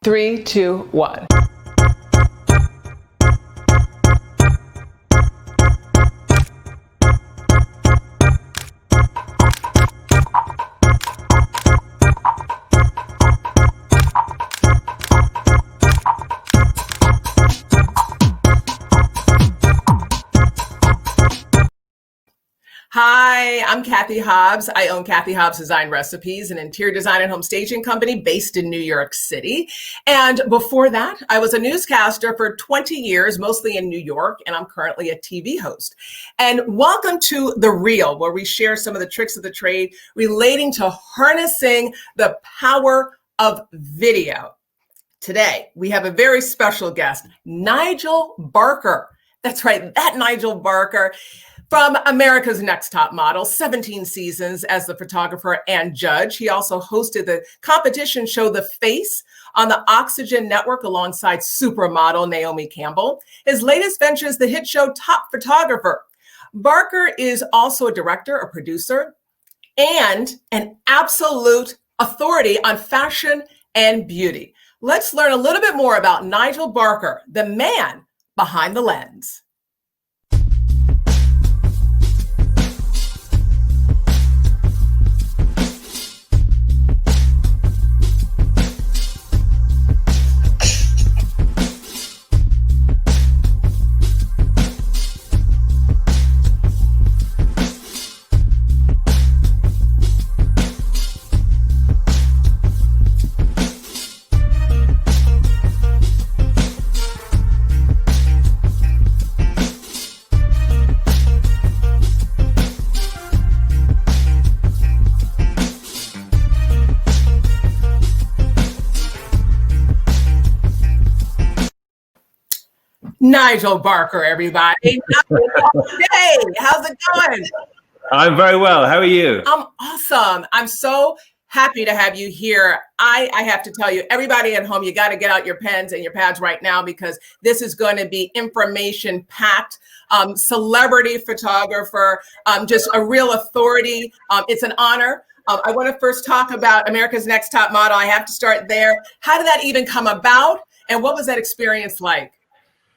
3, 2, 1. Hi, I'm Cathy Hobbs. I own Cathy Hobbs Design Recipes, an interior design and home staging company based in New York City. And before that, I was a newscaster for 20 years, mostly in New York, and I'm currently a TV host. And welcome to The Real, where we share some of the tricks of the trade relating to harnessing the power of video. Today, we have a very special guest, Nigel Barker. That's right, that Nigel Barker. From America's Next Top Model, 17 seasons as the photographer and judge. He also hosted the competition show The Face on the Oxygen Network alongside supermodel Naomi Campbell. His latest venture is the hit show Top Photographer. Barker is also a director, a producer, and an absolute authority on fashion and beauty. Let's learn a little bit more about Nigel Barker, the man behind the lens. Nigel Barker, everybody. Hey, how's it going? I'm very well. How are you? I'm awesome. I'm so happy to have you here. I have to tell you, everybody at home, you got to get out your pens and your pads right now because this is going to be information-packed. Celebrity photographer, just a real authority. It's an honor. I want to first talk about America's Next Top Model. I have to start there. How did that even come about? And what was that experience like?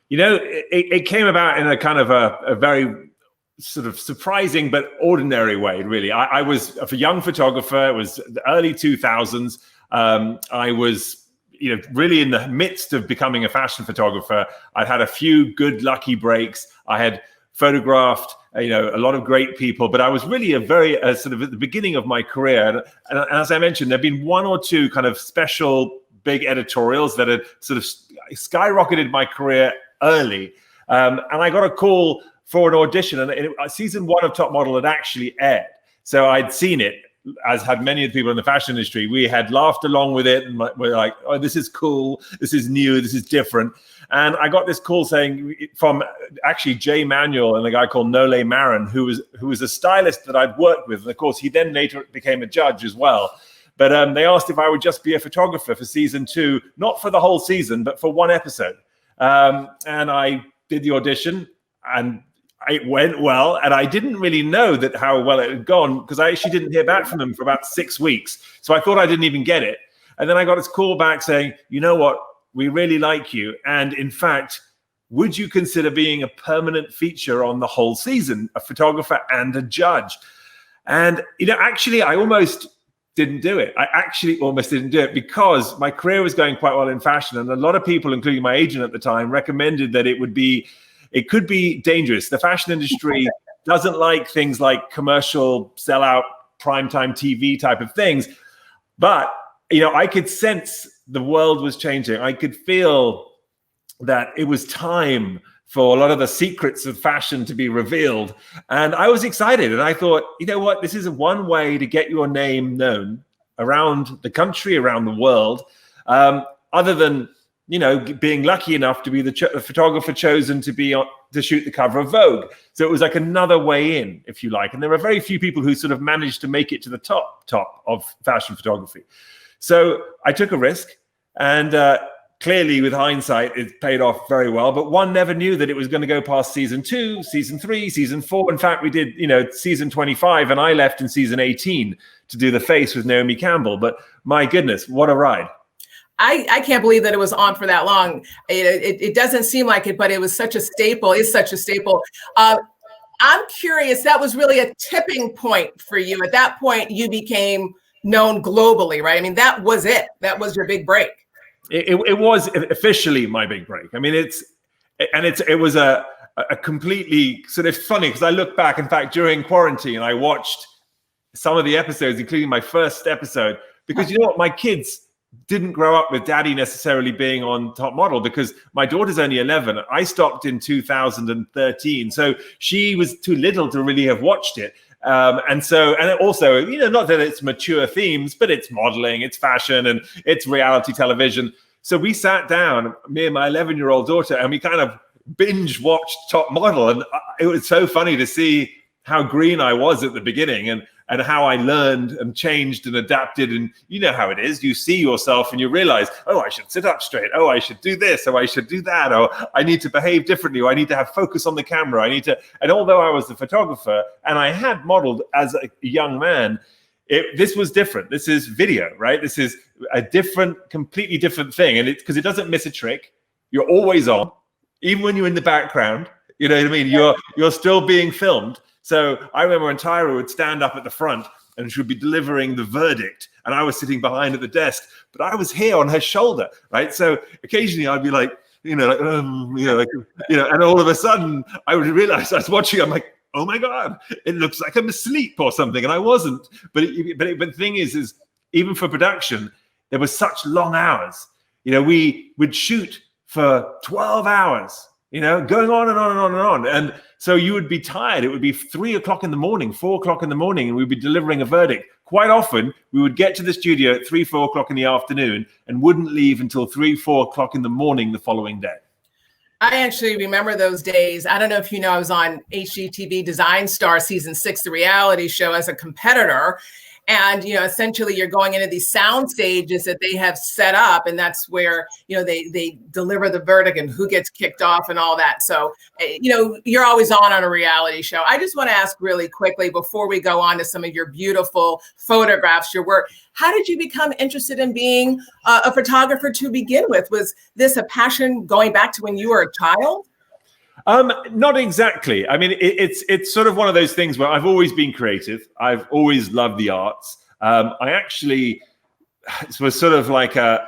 You know, it came about in a kind of a very sort of surprising but ordinary way, really. I was a young photographer. It was the early 2000s. I was, really in the midst of becoming a fashion photographer. I'd had a few good, lucky breaks. I had photographed, a lot of great people, but I was really sort of at the beginning of my career. And as I mentioned, there've been one or two kind of special big editorials that had sort of skyrocketed my career early. And I got a call for an audition, and season 1 of Top Model had actually aired. So I'd seen it, as had many of the people in the fashion industry. We had laughed along with it, and we're like, oh, this is cool, this is new, this is different. And I got this call saying from actually Jay Manuel and a guy called Nole Marin, who was a stylist that I'd worked with. And of course, he then later became a judge as well. But they asked if I would just be a photographer for season 2, not for the whole season, but for one episode. And I did the audition, and it went well. And I didn't really know how well it had gone because I actually didn't hear back from them for about 6 weeks. So I thought I didn't even get it. And then I got this call back saying, you know what, we really like you. And in fact, would you consider being a permanent feature on the whole season, a photographer and a judge? And, actually, I almost didn't do it. I actually almost didn't do it because my career was going quite well in fashion. And a lot of people, including my agent at the time, recommended that it could be dangerous. The fashion industry doesn't like things like commercial sellout, primetime TV type of things. But, I could sense the world was changing. I could feel that it was time for a lot of the secrets of fashion to be revealed. And I was excited. And I thought, you know what, this is one way to get your name known around the country, around the world, other than, being lucky enough to be the photographer chosen to shoot the cover of Vogue. So it was like another way in, if you like. And there are very few people who sort of managed to make it to the top of fashion photography. So I took a risk, and clearly, with hindsight, it paid off very well. But one never knew that it was going to go past season 2, season 3, season 4. In fact, we did, season 25, and I left in season 18 to do The Face with Naomi Campbell. But my goodness, what a ride. I can't believe that it was on for that long. It doesn't seem like it, but it was such a staple. It's such a staple. I'm curious, that was really a tipping point for you. At that point, you became known globally, right? I mean, that was it. That was your big break. It was officially my big break. I mean, it was a completely sort of funny, because I look back, in fact, during quarantine, I watched some of the episodes, including my first episode, because you know what, my kids didn't grow up with daddy necessarily being on Top Model, because my daughter's only 11. I stopped in 2013. So she was too little to really have watched it. And also, you know, not that it's mature themes, but it's modeling, it's fashion, and it's reality television. So we sat down, me and my 11-year-old daughter, and we kind of binge watched Top Model. And it was so funny to see how green I was at the beginning, and how I learned and changed and adapted. And you know how it is. You see yourself and you realize, oh, I should sit up straight. Oh, I should do this. Oh, I should do that. Oh, I need to behave differently. Or I need to have focus on the camera. And although I was the photographer and I had modeled as a young man, this was different. This is video, right? This is a completely different thing. And because it doesn't miss a trick. You're always on, even when you're in the background. You know what I mean? You're still being filmed. So I remember when Tyra would stand up at the front and she would be delivering the verdict, and I was sitting behind at the desk, but I was here on her shoulder, right? So occasionally I'd be like, and all of a sudden I would realize I was watching. I'm like, oh my God, it looks like I'm asleep or something, and I wasn't. But the thing is even for production, there were such long hours. You know, we would shoot for 12 hours. You know, going on and on and on and on. And so you would be tired. It would be 3 o'clock in the morning, 4 o'clock in the morning, and we'd be delivering a verdict. Quite often, we would get to the studio at 3, 4 o'clock in the afternoon and wouldn't leave until 3, 4 o'clock in the morning the following day. I actually remember those days. I don't know if you know, I was on HGTV Design Star season 6, the reality show, as a competitor. And, you know, essentially you're going into these sound stages that they have set up, and that's where, you know, they deliver the verdict and who gets kicked off and all that. So, you know, you're always on a reality show. I just want to ask really quickly before we go on to some of your beautiful photographs, your work. How did you become interested in being a photographer to begin with? Was this a passion going back to when you were a child? Not exactly. I mean, it's sort of one of those things where I've always been creative. I've always loved the arts. I actually was sort of like a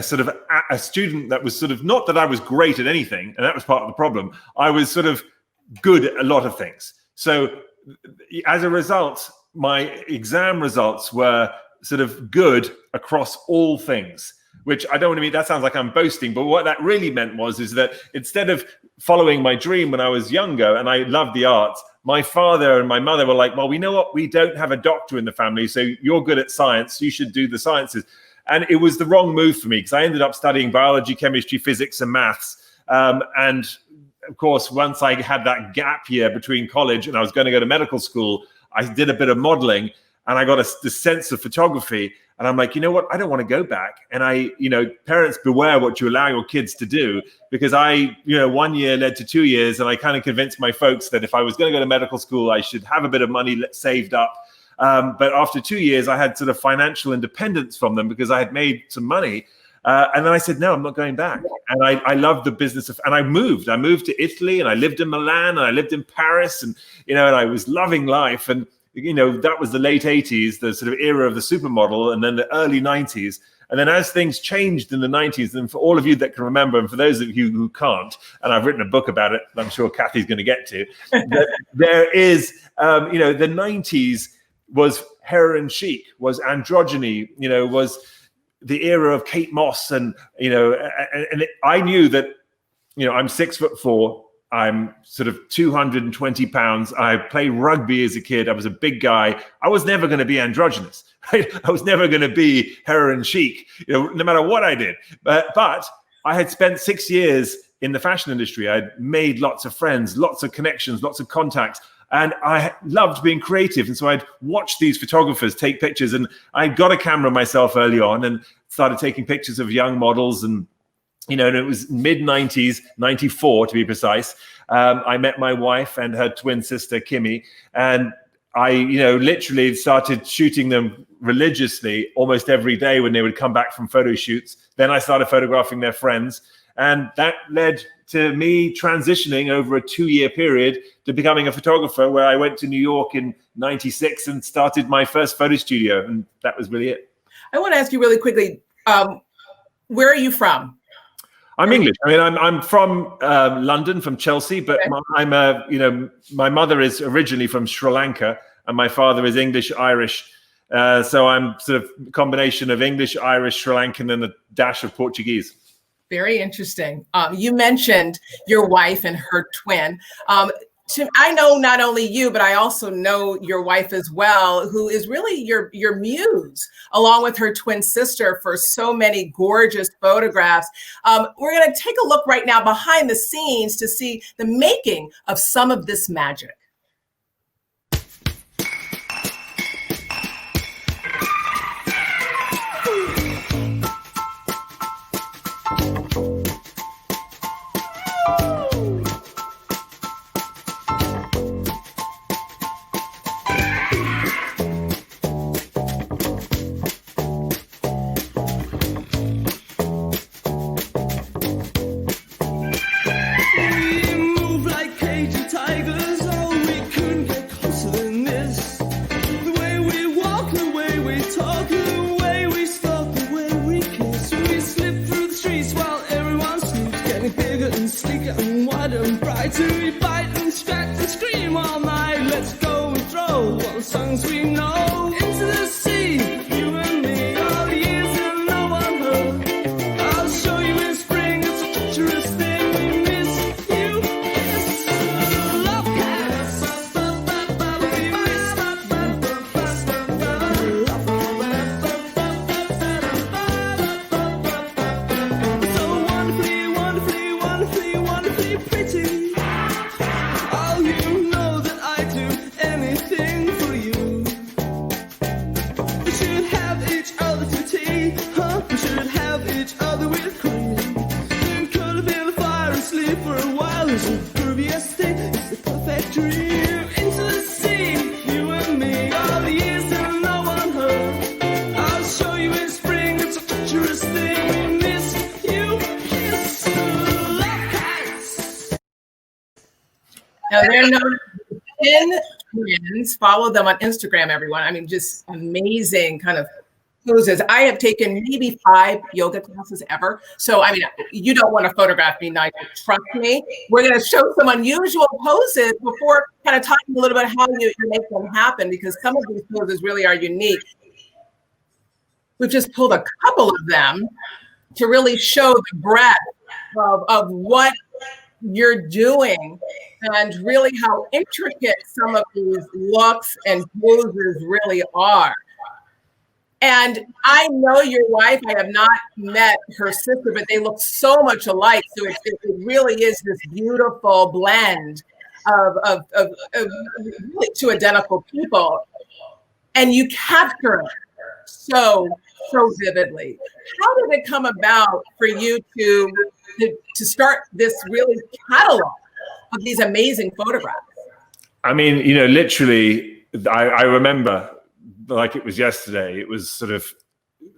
student that was sort of, not that I was great at anything, and that was part of the problem. I was sort of good at a lot of things. So as a result, my exam results were sort of good across all things, which I don't want to mean, that sounds like I'm boasting, but what that really meant is that instead of following my dream when I was younger and I loved the arts, my father and my mother were like, well, we know what, we don't have a doctor in the family, so you're good at science, you should do the sciences. And it was the wrong move for me, because I ended up studying biology, chemistry, physics, and maths. And of course, once I had that gap year between college and I was going to go to medical school, I did a bit of modeling and I got this sense of photography. And I'm like, you know what? I don't want to go back. And parents, beware what you allow your kids to do, because 1 year led to 2 years. And I kind of convinced my folks that if I was going to go to medical school, I should have a bit of money saved up. But after 2 years, I had sort of financial independence from them because I had made some money. And then I said, no, I'm not going back. And I loved the business and I moved to Italy, and I lived in Milan, and I lived in Paris, and, and I was loving life. And, that was the late 80s, the sort of era of the supermodel, and then the early 90s. And then as things changed in the 90s, and for all of you that can remember, and for those of you who can't, and I've written a book about it, I'm sure Cathy's going to get to, there is, the 90s was heroin chic, was androgyny, was the era of Kate Moss. And, I knew that, I'm 6'4", I'm sort of 220 pounds. I played rugby as a kid. I was a big guy. I was never going to be androgynous. Right? I was never going to be heroin chic, no matter what I did. But I had spent 6 years in the fashion industry. I'd made lots of friends, lots of connections, lots of contacts. And I loved being creative. And so I'd watch these photographers take pictures. And I got a camera myself early on and started taking pictures of young models. And and it was mid-90s, 94 to be precise. I met my wife and her twin sister, Kimmy. And I, literally started shooting them religiously almost every day when they would come back from photo shoots. Then I started photographing their friends. And that led to me transitioning over a 2-year period to becoming a photographer, where I went to New York in '96 and started my first photo studio. And that was really it. I want to ask you really quickly, where are you from? I'm English. I mean, I'm from London, from Chelsea, but okay. My mother is originally from Sri Lanka, and my father is English Irish. So I'm sort of a combination of English, Irish, Sri Lankan, and a dash of Portuguese. Very interesting. You mentioned your wife and her twin. I know not only you, but I also know your wife as well, who is really your muse, along with her twin sister, for so many gorgeous photographs. We're going to take a look right now behind the scenes to see the making of some of this magic. Now, they're known as 10 twins. Follow them on Instagram, everyone. I mean, just amazing kind of poses. I have taken maybe 5 yoga classes ever. So, I mean, you don't want to photograph me, Nigel. Trust me. We're going to show some unusual poses before kind of talking a little bit how you make them happen, because some of these poses really are unique. We've just pulled a couple of them to really show the breadth of what you're doing and really how intricate some of these looks and poses really are. And I know your wife. I have not met her sister, but they look so much alike. So it really is this beautiful blend of really 2 identical people. And you capture it so vividly. How did it come about for you to start this really catalog of these amazing photographs? I mean, literally, I remember like it was yesterday. It was sort of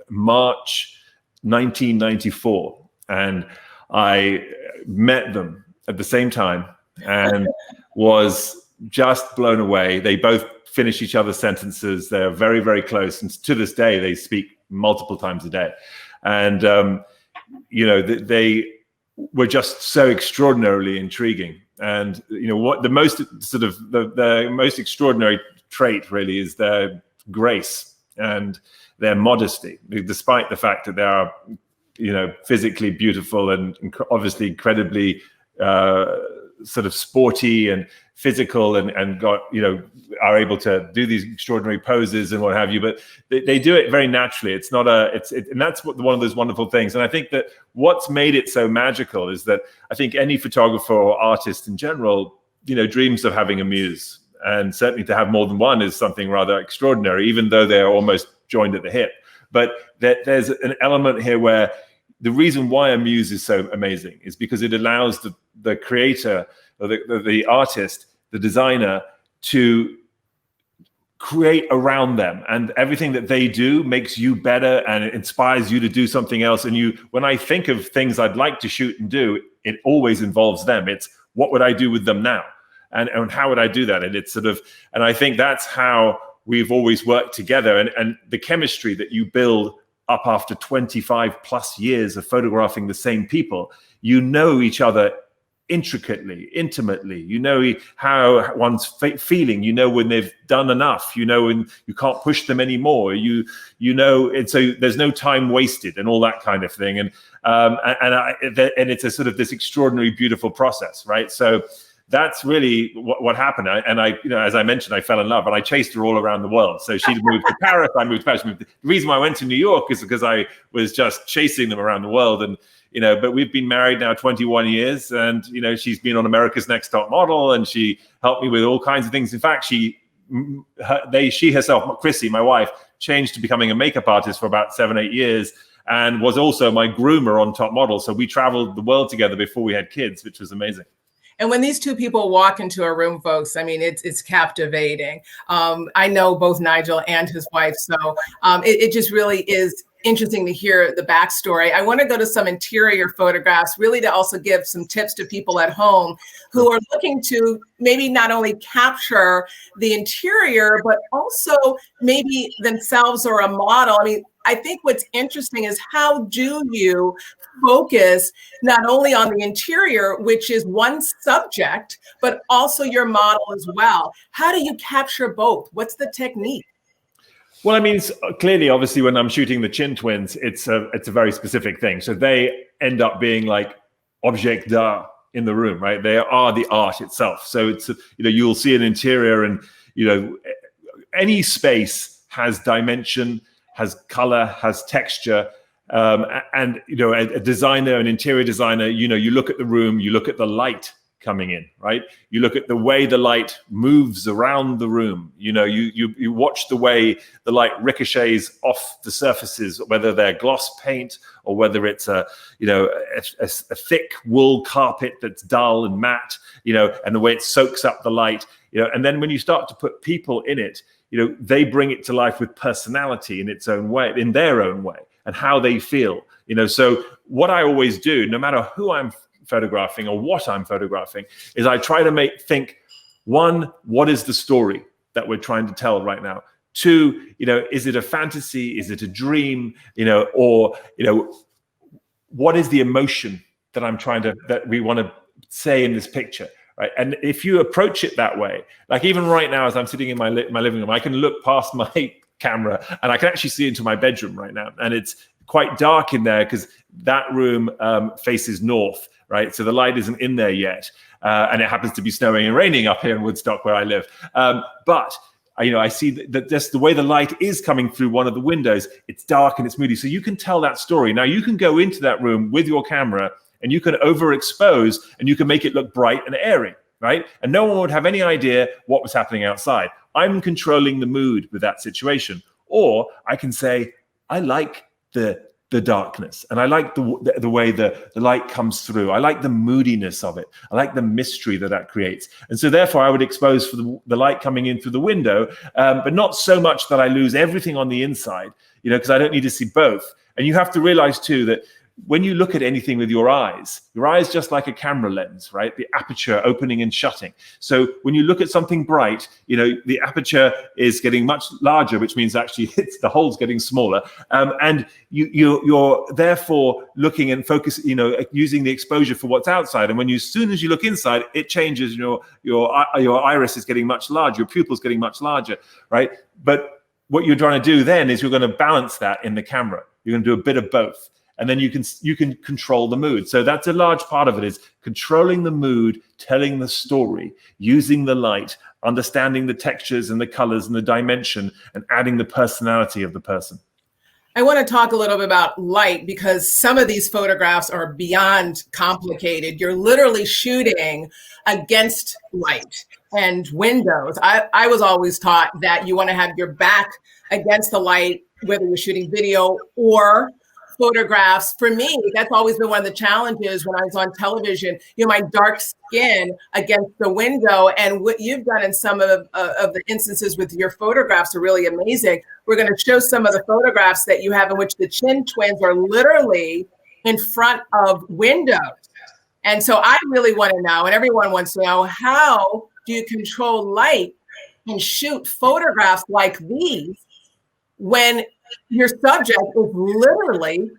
March 1994, and I met them at the same time and was just blown away. They both finish each other's sentences. They're very, very close, and to this day, they speak multiple times a day. And they were just so extraordinarily intriguing. And what the most sort of the most extraordinary trait really is their grace and their modesty, despite the fact that they are physically beautiful and obviously incredibly sort of sporty and physical and got are able to do these extraordinary poses and what have you, but they do it very naturally. It's not and that's one of those wonderful things. And I think that what's made it so magical is that I think any photographer or artist in general dreams of having a muse, and certainly to have more than one is something rather extraordinary, even though they're almost joined at the hip. But there's an element here where the reason why a muse is so amazing is because it allows the creator or the artist, the designer, to create around them, and everything that they do makes you better and it inspires you to do something else. And when I think of things I'd like to shoot and do, it always involves them. It's what would I do with them now? And how would I do that? And it's and I think that's how we've always worked together. And the chemistry that you build up after 25 plus years of photographing the same people, you know each other intricately, intimately. You know how one's feeling. You know when they've done enough. You know when you can't push them anymore. You know, and so there's no time wasted and all that kind of thing. And it's a sort of this extraordinary, beautiful process, right? So that's really what happened. I as I mentioned, I fell in love, and I chased her all around the world. So she moved to Paris. I moved to Paris. The reason why I went to New York is because I was just chasing them around the world. And but we've been married now 21 years, and she's been on America's Next Top Model, and she helped me with all kinds of things. In fact, she herself, Chrissy, my wife, changed to becoming a makeup artist for about 7-8 years, and was also my groomer on Top Model. So we traveled the world together before we had kids, which was amazing. And when these two people walk into a room, folks, I mean, it's captivating. I know both Nigel and his wife, so it just really is interesting to hear the backstory. I want to go to some interior photographs, really to also give some tips to people at home who are looking to maybe not only capture the interior, but also maybe themselves or a model. I mean, I think what's interesting is how do you focus not only on the interior, which is one subject, but also your model as well? How do you capture both? What's the technique? Well, I mean, clearly, obviously, when I'm shooting the Chin twins, it's a very specific thing. So they end up being like object d'art in the room, right? They are the art itself. So it's you'll see an interior, and any space has dimension, has color, has texture, and a designer, an interior designer, you look at the room, you look at the light coming in, right? You look at the way the light moves around the room. You watch the way the light ricochets off the surfaces, whether they're gloss paint or whether it's a thick wool carpet that's dull and matte, and the way it soaks up the light, and then when you start to put people in it, they bring it to life with personality in its own way, in their own way, and how they feel. So what I always do, no matter who I'm photographing or what I'm photographing, is I try to think, one, what is the story that we're trying to tell right now? Two, is it a fantasy? Is it a dream? Or what is the emotion that we want to say in this picture? Right. And if you approach it that way, like even right now, as I'm sitting in my living room, I can look past my camera and I can actually see into my bedroom right now. And it's quite dark in there because that room faces north. Right. So the light isn't in there yet. And it happens to be snowing and raining up here in Woodstock where I live. But I see that just the way the light is coming through one of the windows, it's dark and it's moody. So you can tell that story. Now you can go into that room with your camera and you can overexpose and you can make it look bright and airy, right? And no one would have any idea what was happening outside. I'm controlling the mood with that situation. Or I can say, I like the darkness, and I like the way the light comes through. I like the moodiness of it. I like the mystery that creates. And so therefore I would expose for the light coming in through the window, but not so much that I lose everything on the inside, because I don't need to see both. And you have to realize too that when you look at anything with your eyes just like a camera lens, right? The aperture opening and shutting. So when you look at something bright, the aperture is getting much larger, which means actually the hole's getting smaller. And you're therefore looking and focus, using the exposure for what's outside. And as soon as you look inside, it changes. Your iris is getting much larger. Your pupil's getting much larger, right? But what you're trying to do then is you're going to balance that in the camera. You're going to do a bit of both. And then you can control the mood. So that's a large part of it, is controlling the mood, telling the story, using the light, understanding the textures and the colors and the dimension, and adding the personality of the person. I want to talk a little bit about light, because some of these photographs are beyond complicated. You're literally shooting against light and windows. I was always taught that you want to have your back against the light, whether you're shooting video or photographs, for me, that's always been one of the challenges when I was on television, my dark skin against the window. And what you've done in some of the instances with your photographs are really amazing. We're going to show some of the photographs that you have in which the Chin twins are literally in front of windows. And so I really want to know, and everyone wants to know, how do you control light and shoot photographs like these when your subject is literally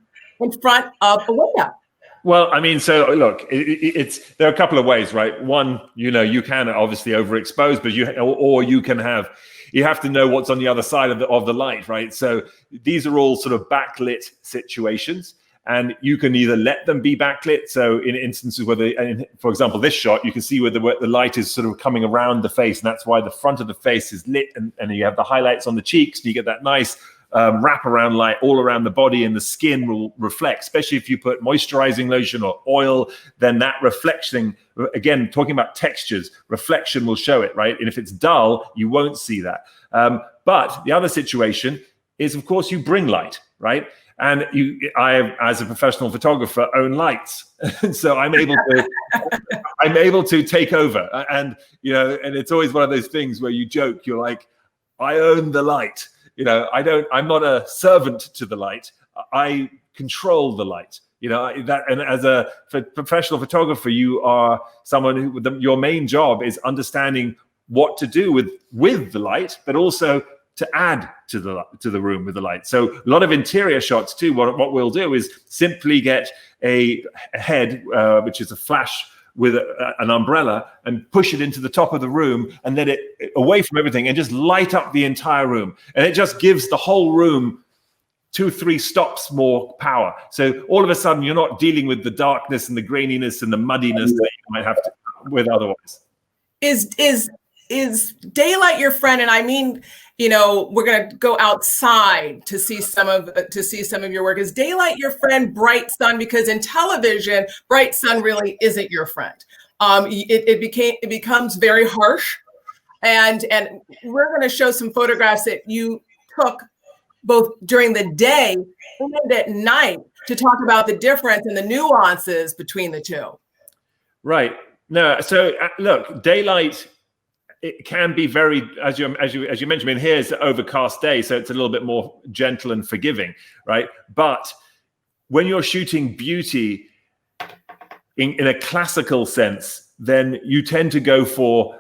in front of a window? Well, I mean, so look, there are a couple of ways, right? One, you can obviously overexpose, but you have to know what's on the other side of the light, right? So these are all sort of backlit situations, and you can either let them be backlit. So in instances where for example, this shot, you can see where the light is sort of coming around the face, and that's why the front of the face is lit, and you have the highlights on the cheeks, and you get that nice wraparound light all around the body, and the skin will reflect, especially if you put moisturizing lotion or oil, then that reflection, again, talking about textures, reflection will show it, right? And if it's dull, you won't see that. But the other situation is, of course, you bring light, right? And I, as a professional photographer, own lights, and so I'm able to take over. And and it's always one of those things where you joke, you're like, I own the light. I'm not a servant to the light. I control the light. And as a professional photographer, you are someone who your main job is understanding what to do with the light, but also to add to the room with the light. So a lot of interior shots too. What we'll do is simply get a head, which is a flash with an umbrella, and push it into the top of the room and let it away from everything and just light up the entire room. And it just gives the whole room 2-3 stops more power. So all of a sudden you're not dealing with the darkness and the graininess and the muddiness that you might have to with otherwise. Is daylight your friend? And I mean, we're going to go outside to see some of your work. Is daylight your friend, bright sun? Because in television, bright sun really isn't your friend. It becomes very harsh. And we're going to show some photographs that you took both during the day and at night to talk about the difference and the nuances between the two. Right. No. So look, daylight, it can be very, as you mentioned, I mean, here's an overcast day, so it's a little bit more gentle and forgiving, right? But when you're shooting beauty in a classical sense, then you tend to go for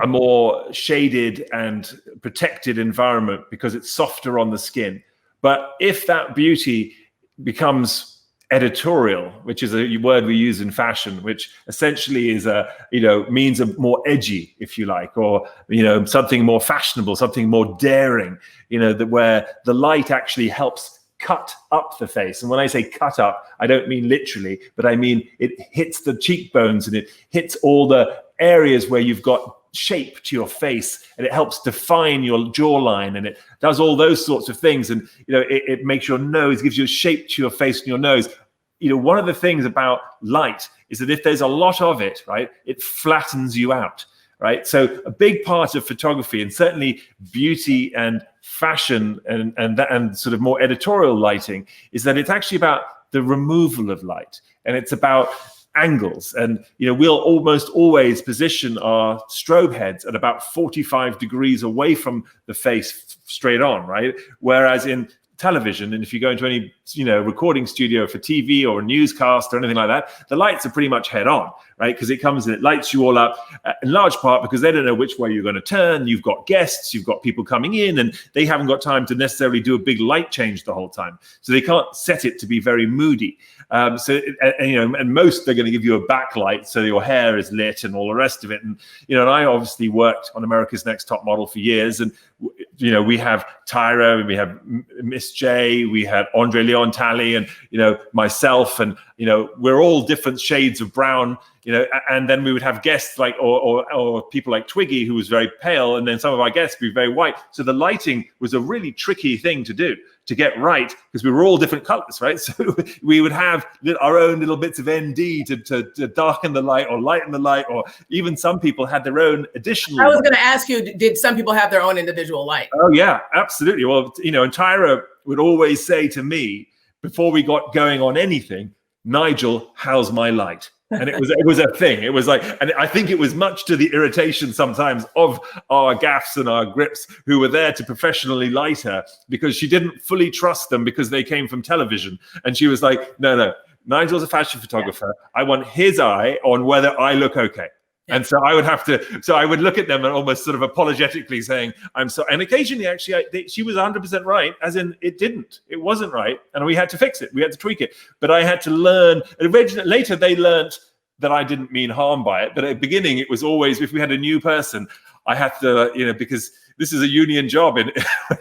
a more shaded and protected environment because it's softer on the skin. But if that beauty becomes editorial, which is a word we use in fashion, which essentially is means a more edgy, if you like, or something more fashionable, something more daring, that where the light actually helps cut up the face. And when I say cut up, I don't mean literally, but I mean it hits the cheekbones and it hits all the areas where you've got shape to your face, and it helps define your jawline, and it does all those sorts of things. And it makes your nose, gives you a shape to your face and your nose. One of the things about light is that if there's a lot of it, right, it flattens you out, right? So a big part of photography, and certainly beauty and fashion and sort of more editorial lighting, is that it's actually about the removal of light, and it's about angles. And we'll almost always position our strobe heads at about 45 degrees away from the face straight on, right? Whereas in television, and if you go into any recording studio for TV or a newscast or anything like that, the lights are pretty much head on, right? Because it comes and it lights you all up, in large part because they don't know which way you're going to turn. You've got guests, you've got people coming in, and they haven't got time to necessarily do a big light change the whole time, so they can't set it to be very moody. And most they're going to give you a backlight so your hair is lit and all the rest of it. And and I obviously worked on America's Next Top Model for years, and we have Tyra, we have Miss J, we had Andre Leon Talley, and myself, and we're all different shades of brown, and then we would have guests like or people like Twiggy, who was very pale, and then some of our guests would be very white. So the lighting was a really tricky thing to do, to get right, because we were all different colors, right? So we would have our own little bits of ND to darken the light or lighten the light, or even some people had their own additional. I was going to ask you, did some people have their own individual light? Oh yeah, absolutely. Well, and Tyra would always say to me, before we got going on anything, Nigel, how's my light? And it was a thing. It was like, and I think it was much to the irritation sometimes of our gaffs and our grips who were there to professionally light her, because she didn't fully trust them because they came from television. And she was like, no, Nigel's a fashion photographer. I want his eye on whether I look okay. And so I would look at them and almost sort of apologetically saying, I'm sorry. And occasionally, actually, she was 100% right, as in it wasn't right. And we had to fix it. We had to tweak it. But I had to learn. Later, they learned that I didn't mean harm by it. But at the beginning, it was always, if we had a new person, I had to, because this is a union job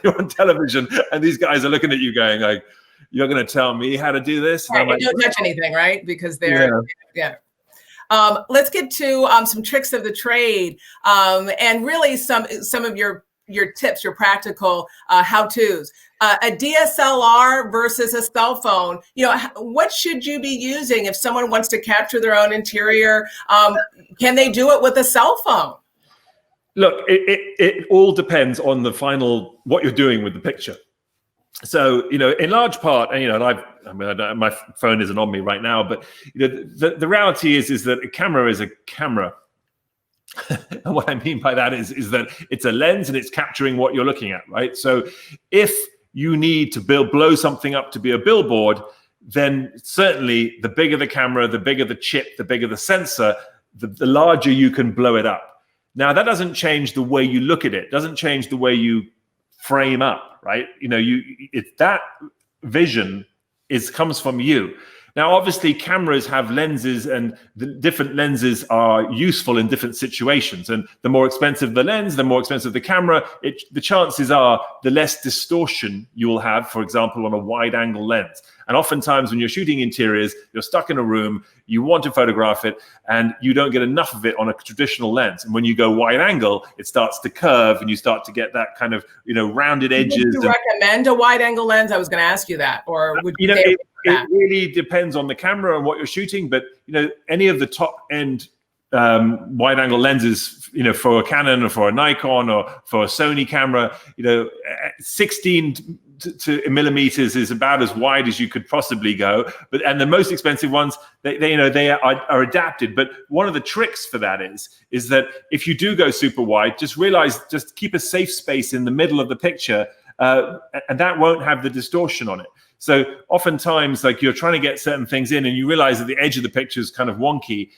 you're on television and these guys are looking at you going like, you're going to tell me how to do this? Right, like, don't touch anything, right? Because they're, yeah. Let's get to some tricks of the trade, and really some of your tips, your practical how-tos. A DSLR versus a cell phone. What should you be using if someone wants to capture their own interior? Can they do it with a cell phone? Look, it all depends on what you're doing with the picture. So, in large part, and my phone isn't on me right now, but the reality is that a camera is a camera. And what I mean by that is that it's a lens and it's capturing what you're looking at, right? So if you need to blow something up to be a billboard, then certainly the bigger the camera, the bigger the chip, the bigger the sensor, the larger you can blow it up. Now, that doesn't change the way you look at it, doesn't change the way you frame up, right? That vision comes from you. Now, obviously, cameras have lenses, and the different lenses are useful in different situations. And the more expensive the lens, the more expensive the camera. The chances are the less distortion you will have, for example, on a wide-angle lens. And oftentimes, when you're shooting interiors, you're stuck in a room, you want to photograph it, and you don't get enough of it on a traditional lens. And when you go wide-angle, it starts to curve, and you start to get that kind of, rounded edges. Would you recommend a wide-angle lens? I was going to ask you that. Or would you it really depends on the camera and what you're shooting, but any of the top end wide angle lenses, for a Canon or for a Nikon or for a Sony camera, 16 millimeters is about as wide as you could possibly go. And the most expensive ones, they are adapted. But one of the tricks for that is that if you do go super wide, just keep a safe space in the middle of the picture, and that won't have the distortion on it. So oftentimes, like, you're trying to get certain things in and you realize that the edge of the picture is kind of wonky.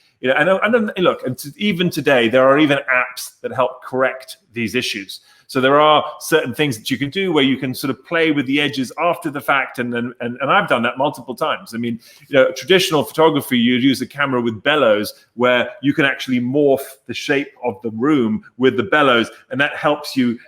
Even today, there are even apps that help correct these issues. So there are certain things that you can do where you can sort of play with the edges after the fact. And I've done that multiple times. I mean, traditional photography, you'd use a camera with bellows where you can actually morph the shape of the room with the bellows. And that helps you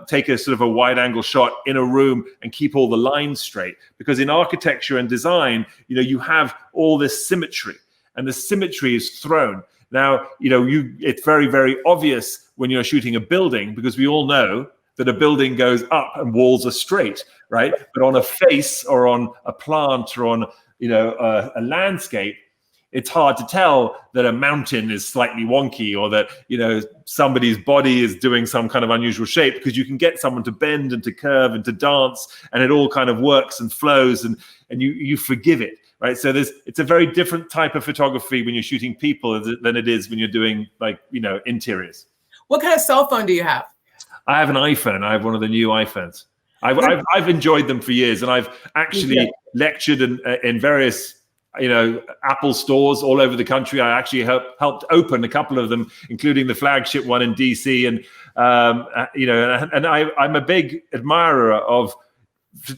take a sort of a wide angle shot in a room and keep all the lines straight. Because in architecture and design, you have all this symmetry, and the symmetry is thrown. Now, it's very, very obvious when you're shooting a building, because we all know that a building goes up and walls are straight, right? But on a face or on a plant or on, a landscape, it's hard to tell that a mountain is slightly wonky, or that, somebody's body is doing some kind of unusual shape, because you can get someone to bend and to curve and to dance, and it all kind of works and flows, and you forgive it. Right. So it's a very different type of photography when you're shooting people than it is when you're doing, like, interiors. What kind of cell phone do you have? I have an iPhone. I have one of the new iPhones. I've enjoyed them for years, and I've actually lectured in various, Apple stores all over the country. I actually helped open a couple of them, including the flagship one in DC. And I'm a big admirer of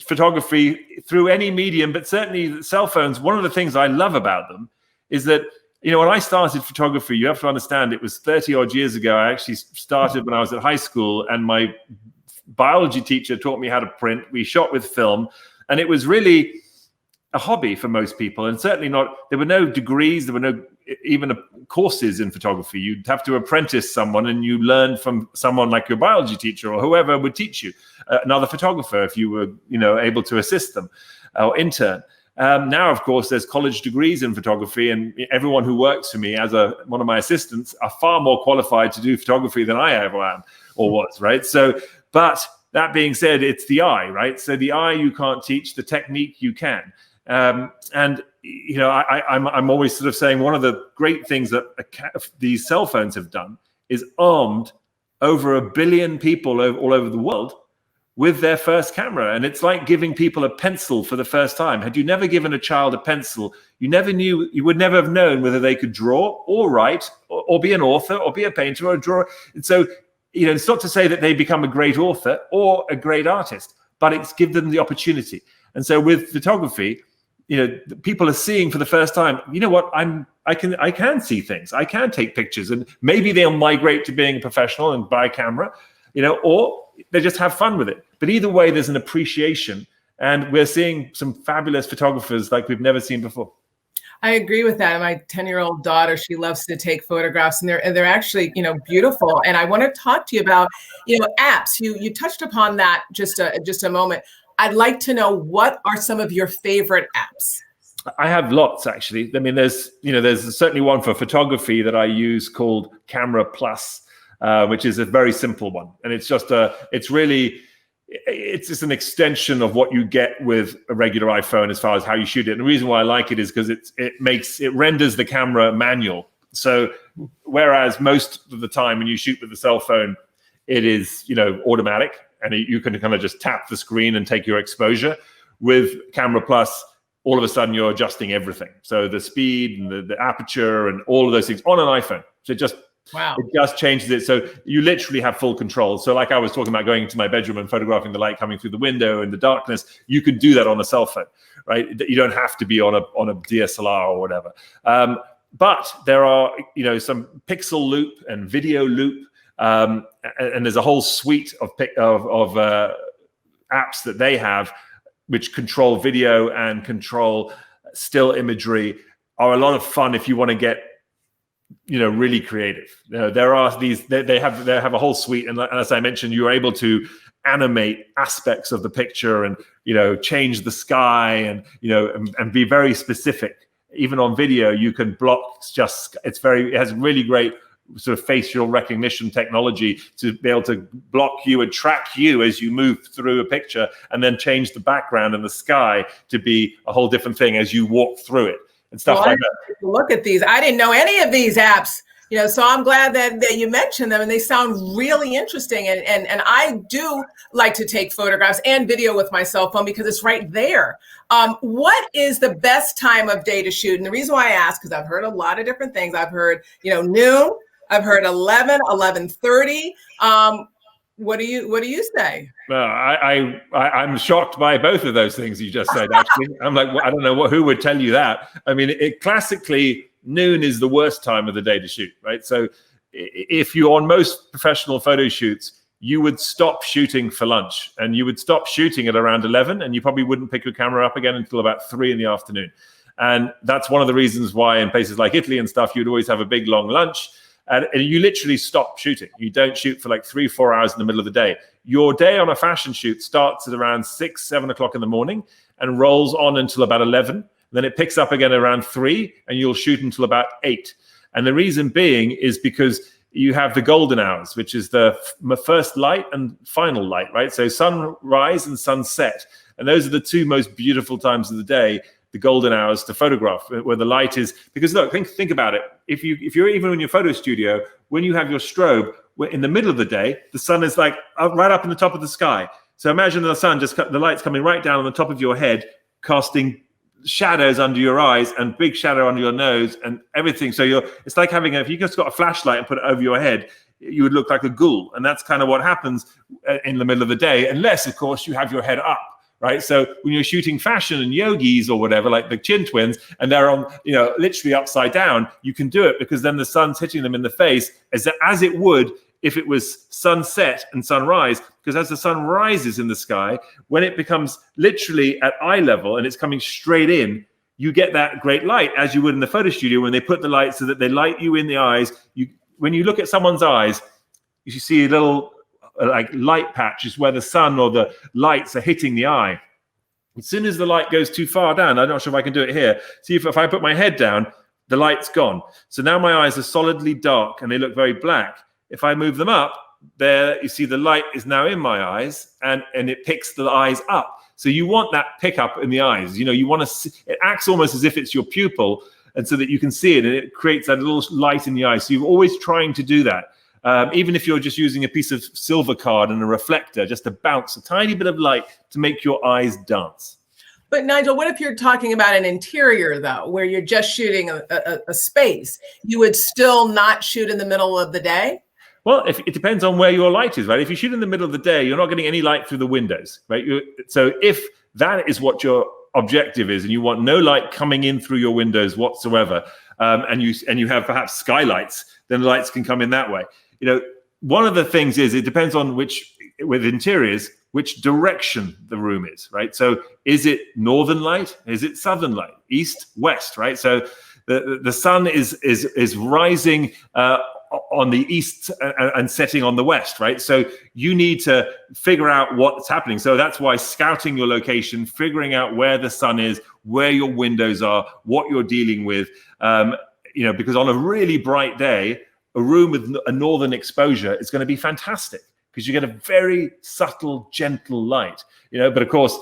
photography through any medium, but certainly cell phones. One of the things I love about them is that, when I started photography, you have to understand it was 30 odd years ago. I actually started when I was at high school, and my biology teacher taught me how to print. We shot with film, and it was really a hobby for most people. And certainly there were no degrees, there were no even courses in photography. You'd have to apprentice someone, and you learn from someone like your biology teacher or whoever would teach you, another photographer if you were, able to assist them, or intern. Now, of course, there's college degrees in photography, and everyone who works for me as one of my assistants are far more qualified to do photography than I ever am or was, right? So, but that being said, it's the eye, right? So the eye you can't teach, the technique you can. And you know, I'm always sort of saying one of the great things that these cell phones have done is armed over 1 billion people all over the world with their first camera. And it's like giving people a pencil for the first time. Had you never given a child a pencil, you would never have known whether they could draw or write or be an author or be a painter or a drawer. And so, you know, it's not to say that they become a great author or a great artist, but it's give them the opportunity. And so with photography, you know, people are seeing for the first time, you know what, I can see things, I can take pictures, and maybe they'll migrate to being a professional and buy a camera, you know, or they just have fun with it. But either way, there's an appreciation, and we're seeing some fabulous photographers like we've never seen before. I agree with that. My 10-year-old daughter, she loves to take photographs, and they're actually, you know, beautiful. And I want to talk to you about, you know, apps. You touched upon that just a moment. I'd like to know, what are some of your favorite apps? I have lots, actually. I mean, there's certainly one for photography that I use called Camera Plus, which is a very simple one. And it's just it's just an extension of what you get with a regular iPhone as far as how you shoot it. And the reason why I like it is because it renders the camera manual. So whereas most of the time when you shoot with a cell phone, it is, you know, automatic, and you can kind of just tap the screen and take your exposure. With Camera Plus, all of a sudden you're adjusting everything. So the speed and the aperture and all of those things on an iPhone. So it just changes it. So you literally have full control. So like I was talking about going into my bedroom and photographing the light coming through the window in the darkness, you could do that on a cell phone, right? You don't have to be on a DSLR or whatever. But there are, you know, some pixel loop and video loop. And there's a whole suite of apps that they have, which control video and control still imagery, are a lot of fun if you want to get, you know, really creative. You know, there are these, they have a whole suite, and as I mentioned, you're able to animate aspects of the picture and, you know, change the sky and, you know, and be very specific. Even on video, you can block it has really great sort of facial recognition technology to be able to block you and track you as you move through a picture, and then change the background and the sky to be a whole different thing as you walk through it and stuff like that. Look at these. I didn't know any of these apps, you know, so I'm glad that you mentioned them, and they sound really interesting. And I do like to take photographs and video with my cell phone because it's right there. What is the best time of day to shoot? And the reason why I ask, because I've heard a lot of different things. I've heard, you know, noon. I've heard 11:30. What do you say? I'm shocked by both of those things you just said. Actually, I'm like, well, I don't know who would tell you that. I mean, classically, noon is the worst time of the day to shoot, right? So if you're on most professional photo shoots, you would stop shooting for lunch, and you would stop shooting at around 11, and you probably wouldn't pick your camera up again until about 3 in the afternoon. And that's one of the reasons why in places like Italy and stuff, you'd always have a big long lunch. And you literally stop shooting. You don't shoot for like 3-4 hours in the middle of the day. Your day on a fashion shoot starts at around 6-7 o'clock in the morning and rolls on until about 11. Then it picks up again around 3, and you'll shoot until about 8. And the reason being is because you have the golden hours, which is the first light and final light, right? So sunrise and sunset. And those are the two most beautiful times of the day, the golden hours to photograph, where the light is, because look, think about it. If you're even in your photo studio, when you have your strobe, in the middle of the day, the sun is like right up in the top of the sky. So imagine the sun, the light's coming right down on the top of your head, casting shadows under your eyes and big shadow under your nose and everything. So it's like having if you just got a flashlight and put it over your head, you would look like a ghoul. And that's kind of what happens in the middle of the day, unless of course you have your head up. Right. So when you're shooting fashion and yogis or whatever, like the Chin Twins, and they're on, you know, literally upside down, you can do it because then the sun's hitting them in the face as it would if it was sunset and sunrise. Because as the sun rises in the sky, when it becomes literally at eye level and it's coming straight in, you get that great light as you would in the photo studio when they put the light so that they light you in the eyes. When you look at someone's eyes, you see a little like light patches where the sun or the lights are hitting the eye. As soon as the light goes too far down, I'm not sure if I can do it here. See, if I put my head down, the light's gone. So now my eyes are solidly dark and they look very black. If I move them up, there, you see the light is now in my eyes, and it picks the eyes up. So you want that pickup in the eyes. You want to see, it acts almost as if it's your pupil, and so that you can see it, and it creates that little light in the eye. So you're always trying to do that. Even if you're just using a piece of silver card and a reflector, just to bounce a tiny bit of light to make your eyes dance. But Nigel, what if you're talking about an interior, though, where you're just shooting a space? You would still not shoot in the middle of the day? Well, it depends on where your light is, right? If you shoot in the middle of the day, you're not getting any light through the windows, right? So if that is what your objective is, and you want no light coming in through your windows whatsoever, and you have perhaps skylights, then lights can come in that way. One of the things is it depends on with interiors, which direction the room is, right? So is it northern light? Is it southern light? East, west, right? So the sun is rising on the east and setting on the west, right? So you need to figure out what's happening. So that's why scouting your location, figuring out where the sun is, where your windows are, what you're dealing with, because on a really bright day, a room with a northern exposure is going to be fantastic, because you get a very subtle, gentle light, But of course,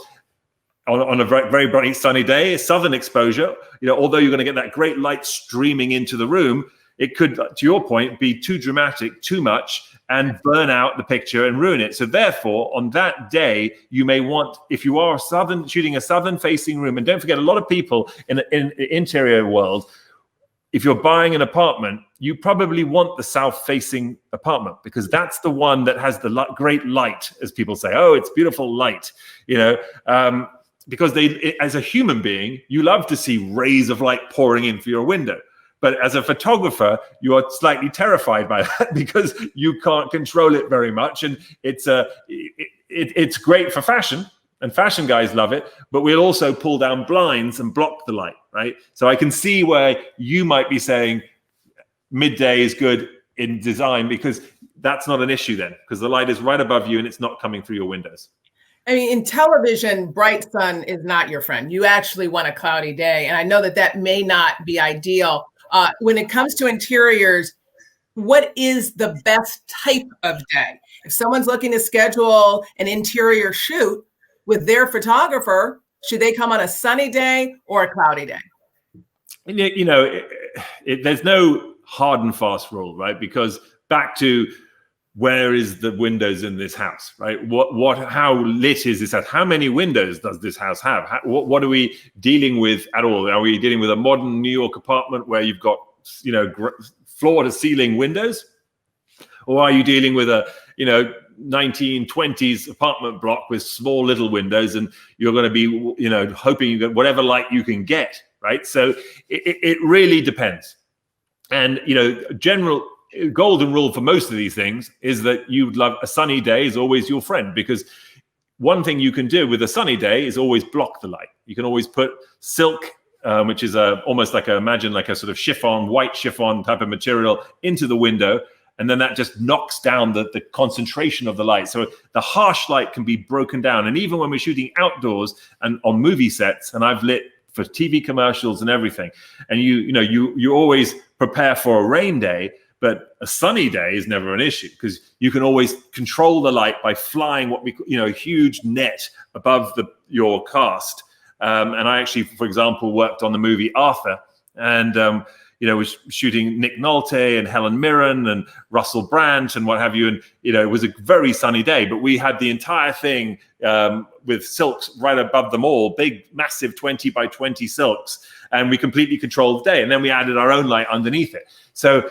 on a very, very bright sunny day, southern exposure, although you're going to get that great light streaming into the room, it could, to your point, be too dramatic, too much, and burn out the picture and ruin it. So therefore, on that day, you may want, if you are shooting a southern-facing room, and don't forget, a lot of people in the interior world, if you're buying an apartment, you probably want the south-facing apartment, because that's the one that has the great light, as people say. Oh, it's beautiful light, because as a human being, you love to see rays of light pouring in through your window. But as a photographer, you are slightly terrified by that, because you can't control it very much, and it's great for fashion. And fashion guys love it, but we'll also pull down blinds and block the light, right? So I can see where you might be saying midday is good in design, because that's not an issue then, because the light is right above you and it's not coming through your windows. I mean, in television, bright sun is not your friend. You actually want a cloudy day. And I know that may not be ideal. When it comes to interiors, what is the best type of day? If someone's looking to schedule an interior shoot with their photographer, should they come on a sunny day or a cloudy day? There's no hard and fast rule, right? Because back to, where is the windows in this house, right? How lit is this house? How many windows does this house have? What are we dealing with at all? Are we dealing with a modern New York apartment where you've got, floor to ceiling windows? Or are you dealing with a, 1920s apartment block with small little windows, and you're going to be, hoping you get whatever light you can get, right? So it really depends. And, general golden rule for most of these things is that you'd love a sunny day is always your friend, because one thing you can do with a sunny day is always block the light. You can always put silk, which is almost like imagine like a sort of chiffon, white chiffon type of material, into the window. And then that just knocks down the concentration of the light. So the harsh light can be broken down. And even when we're shooting outdoors and on movie sets, and I've lit for TV commercials and everything, and you always prepare for a rain day, but a sunny day is never an issue, because you can always control the light by flying what we, a huge net above your cast. And I actually, for example, worked on the movie Arthur, and was shooting Nick Nolte and Helen Mirren and Russell Brand and what have you. And, it was a very sunny day, but we had the entire thing with silks right above them all, big, massive 20 by 20 silks. And we completely controlled the day. And then we added our own light underneath it. So,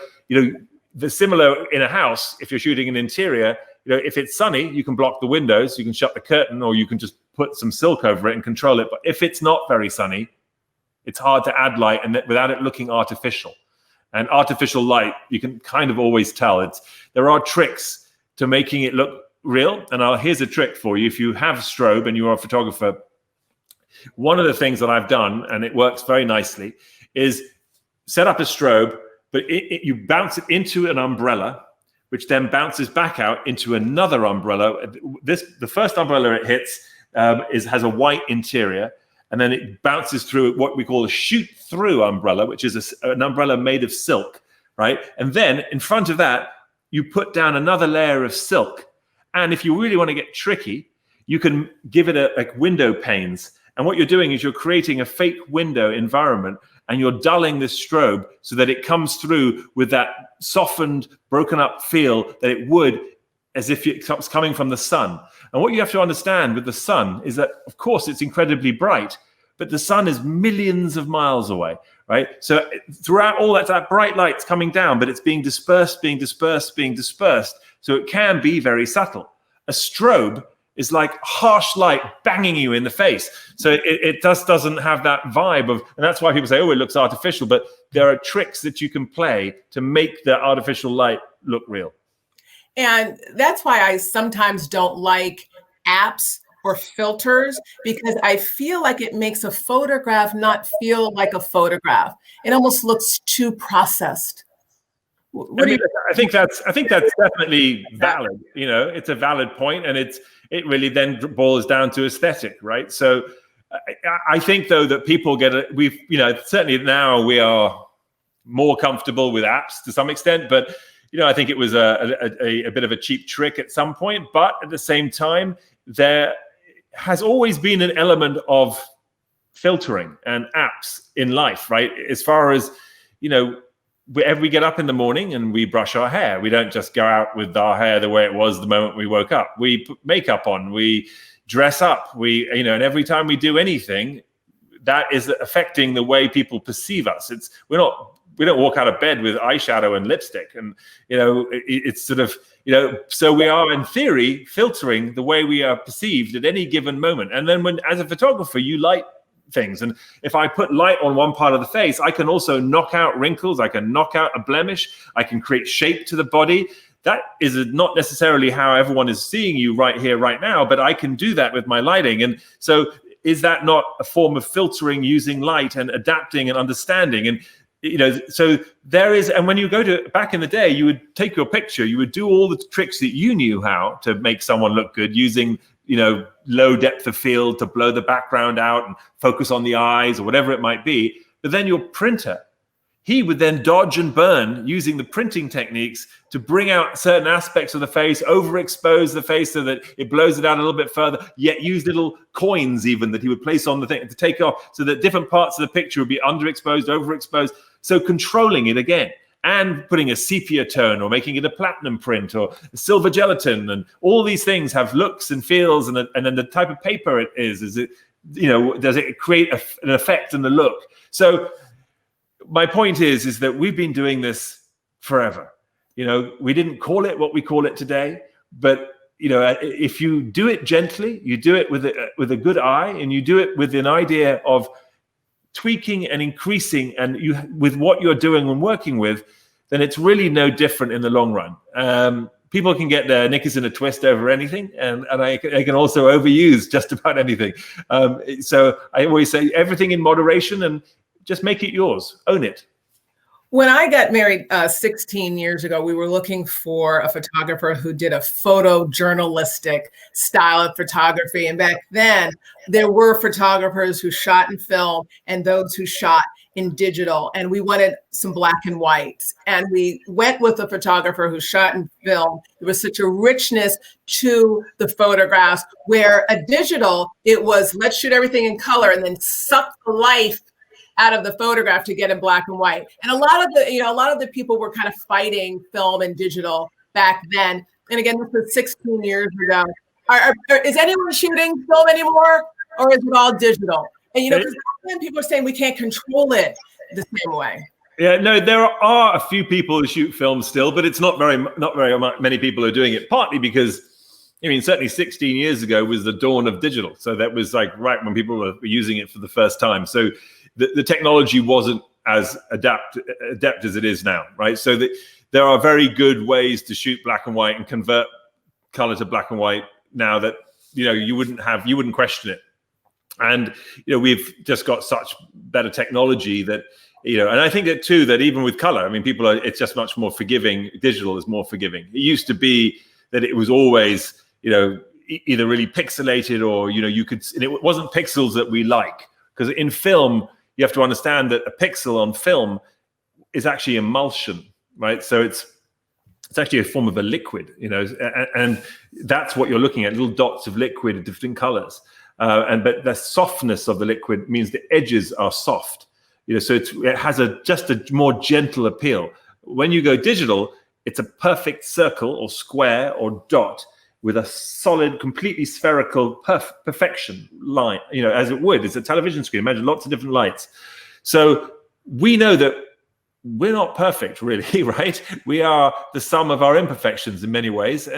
the similar in a house, if you're shooting an interior, if it's sunny, you can block the windows, you can shut the curtain, or you can just put some silk over it and control it. But if it's not very sunny, it's hard to add light and without it looking artificial. And artificial light, you can kind of always tell. There are tricks to making it look real. And here's a trick for you. If you have strobe and you're a photographer, one of the things that I've done, and it works very nicely, is set up a strobe, but you bounce it into an umbrella, which then bounces back out into another umbrella. The first umbrella it hits has a white interior. And then it bounces through what we call a shoot-through umbrella, which is an umbrella made of silk, right? And then in front of that, you put down another layer of silk. And if you really want to get tricky, you can give it like window panes. And what you're doing is you're creating a fake window environment, and you're dulling this strobe so that it comes through with that softened, broken up feel that it would as if it's coming from the sun. And what you have to understand with the sun is that, of course, it's incredibly bright, but the sun is millions of miles away, right? So throughout all that bright light's coming down, but it's being dispersed, being dispersed, being dispersed. So it can be very subtle. A strobe is like harsh light banging you in the face. So it just doesn't have that vibe of, and that's why people say, oh, it looks artificial, but there are tricks that you can play to make the artificial light look real. And that's why I sometimes don't like apps or filters, because I feel like it makes a photograph not feel like a photograph. It almost looks too processed. I think that's definitely valid. You know, it's a valid point, and it really then boils down to aesthetic, right? So I think though that people certainly now we are more comfortable with apps to some extent, but I think it was a bit of a cheap trick at some point. But at the same time, there has always been an element of filtering and apps in life, right? As far as, whenever we get up in the morning and we brush our hair, we don't just go out with our hair the way it was the moment we woke up. We put makeup on, we dress up, and every time we do anything, that is affecting the way people perceive us. We don't walk out of bed with eyeshadow and lipstick, and it's sort of so we are in theory filtering the way we are perceived at any given moment. And then when, as a photographer, you light things, and if I put light on one part of the face, I can also knock out wrinkles, I can knock out a blemish, I can create shape to the body. That is not necessarily how everyone is seeing you right here, right now, but I can do that with my lighting. And so is that not a form of filtering using light and adapting and understanding? And so there is, and when you go to back in the day, you would take your picture, you would do all the tricks that you knew how to make someone look good using, low depth of field to blow the background out and focus on the eyes or whatever it might be. But then your printer, he would then dodge and burn using the printing techniques to bring out certain aspects of the face, overexpose the face so that it blows it out a little bit further, yet use little coins even that he would place on the thing to take off so that different parts of the picture would be underexposed, overexposed. So controlling it again and putting a sepia tone or making it a platinum print or silver gelatin, and all these things have looks and feels, and then the type of paper it is it, does it create an effect in the look? So my point is that we've been doing this forever. We didn't call it what we call it today, but if you do it gently, you do it with a good eye, and you do it with an idea of tweaking and increasing, and with what you're doing and working with, then it's really no different in the long run. People can get their knickers in a twist over anything, and they can also overuse just about anything. So I always say everything in moderation, and just make it yours, own it. When I got married 16 years ago, we were looking for a photographer who did a photojournalistic style of photography. And back then, there were photographers who shot in film and those who shot in digital. And we wanted some black and whites. And we went with a photographer who shot in film. There was such a richness to the photographs, where a digital, it was let's shoot everything in color and then suck the life out of the photograph to get in black and white. And a lot of the people were kind of fighting film and digital back then. And again, this was 16 years ago. Is anyone shooting film anymore, or is it all digital? And because people are saying we can't control it the same way. Yeah, no, there are a few people who shoot film still, but it's not very many people who are doing it. Partly because, certainly 16 years ago was the dawn of digital. So that was like right when people were using it for the first time. So the technology wasn't as adept as it is now, right? So there are very good ways to shoot black and white and convert color to black and white now that you wouldn't question it. And we've just got such better technology that and I think that too, that even with color, it's just much more forgiving. Digital is more forgiving. It used to be that it was always either really pixelated or you could, and it wasn't pixels that we like, because in film you have to understand that a pixel on film is actually emulsion, right? So it's actually a form of a liquid, and that's what you're looking at, little dots of liquid of different colors. But the softness of the liquid means the edges are soft, so it has just a more gentle appeal. When you go digital, it's a perfect circle or square or dot with a solid, completely spherical perfection line, as it would. It's a television screen. Imagine lots of different lights. So we know that we're not perfect, really, right? We are the sum of our imperfections in many ways.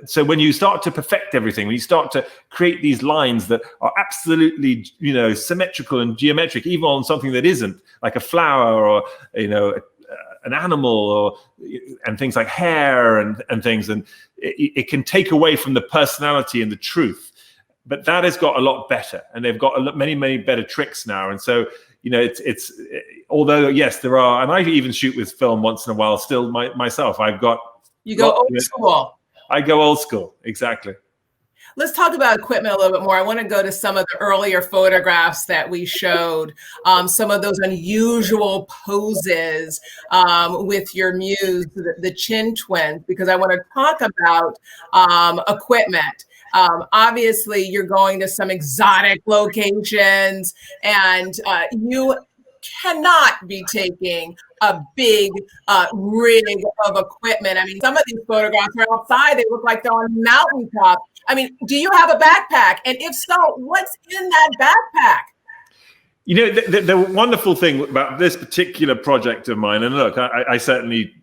So when you start to perfect everything, when you start to create these lines that are absolutely, symmetrical and geometric, even on something that isn't, like a flower or, an animal and things like hair and things, and it can take away from the personality and the truth. But that has got a lot better, and they've got many, many better tricks now. And so, it's although yes, there are, and I even shoot with film once in a while. Still, myself, you go old school. I go old school, exactly. Let's talk about equipment a little bit more. I want to go to some of the earlier photographs that we showed, some of those unusual poses with your muse, the Chin Twins, because I want to talk about equipment. Obviously, you're going to some exotic locations, and you cannot be taking a big rig of equipment. I mean, some of these photographs are outside. They look like they're on a mountaintop. I mean, do you have a backpack? And if so, what's in that backpack? The wonderful thing about this particular project of mine, and look, I certainly,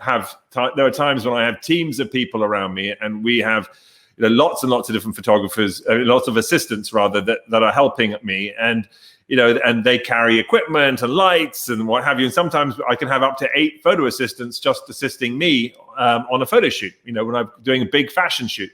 have, there are times when I have teams of people around me, and we have lots and lots of different photographers, lots of assistants rather, that are helping me. And and they carry equipment and lights and what have you. And sometimes I can have up to 8 photo assistants just assisting me on a photo shoot, when I'm doing a big fashion shoot.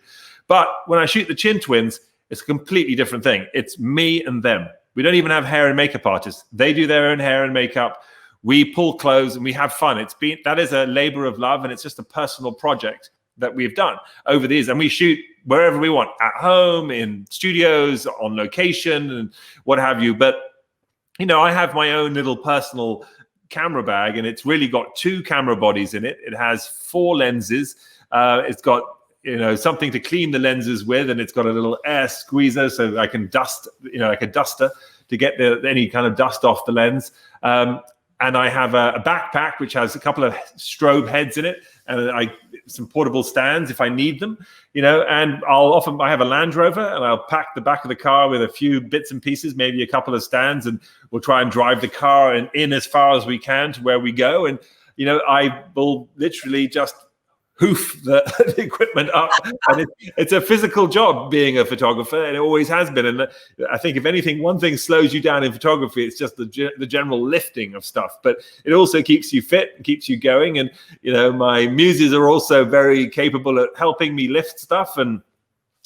But when I shoot the Chin Twins, it's a completely different thing. It's me and them. We don't even have hair and makeup artists. They do their own hair and makeup. We pull clothes and we have fun. That is a labor of love, and it's just a personal project that we've done over the years. And we shoot wherever we want, at home, in studios, on location, and what have you. But, I have my own little personal camera bag, and it's really got 2 camera bodies in it. It has 4 lenses. It's got, something to clean the lenses with, and it's got a little air squeezer so I can dust, like a duster to get any kind of dust off the lens. And I have a backpack which has a couple of strobe heads in it, and some portable stands if I need them, and I have a Land Rover, and I'll pack the back of the car with a few bits and pieces, maybe a couple of stands, and we'll try and drive the car in as far as we can to where we go. And, I will literally just hoof the equipment up, and it's a physical job being a photographer, and it always has been. And I think if anything, one thing slows you down in photography, it's just the general lifting of stuff, but it also keeps you fit and keeps you going. And my muses are also very capable at helping me lift stuff, and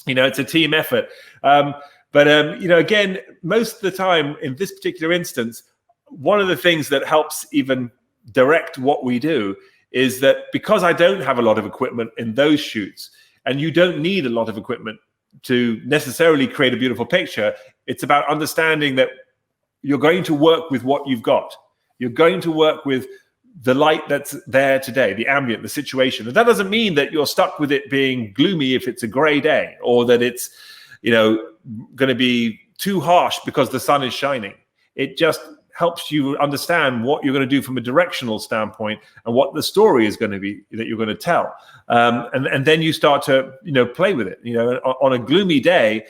it's a team effort. But again, most of the time in this particular instance, one of the things that helps even direct what we do is that because I don't have a lot of equipment in those shoots, and you don't need a lot of equipment to necessarily create a beautiful picture, it's about understanding that you're going to work with what you've got. You're going to work with the light that's there today, the ambient, the situation. And that doesn't mean that you're stuck with it being gloomy if it's a gray day, or that it's, going to be too harsh because the sun is shining. It just helps you understand what you're going to do from a directional standpoint, and what the story is going to be that you're going to tell. And then you start to, play with it. On a gloomy day,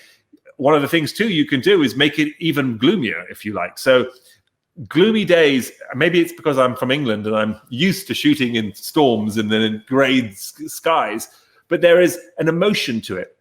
one of the things too you can do is make it even gloomier, if you like. So gloomy days, maybe it's because I'm from England and I'm used to shooting in storms and then in grey skies, but there is an emotion to it.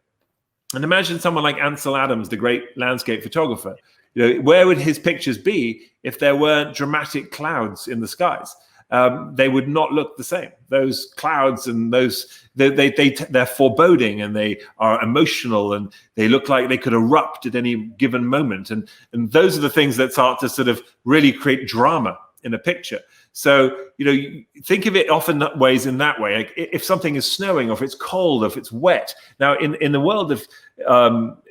And imagine someone like Ansel Adams, the great landscape photographer. Where would his pictures be if there weren't dramatic clouds in the skies? They would not look the same. Those clouds and they're foreboding, and they are emotional, and they look like they could erupt at any given moment. And those are the things that start to sort of really create drama in a picture. So, you think of it often ways in that way. Like if something is snowing, or if it's cold, or if it's wet. Now, in the world of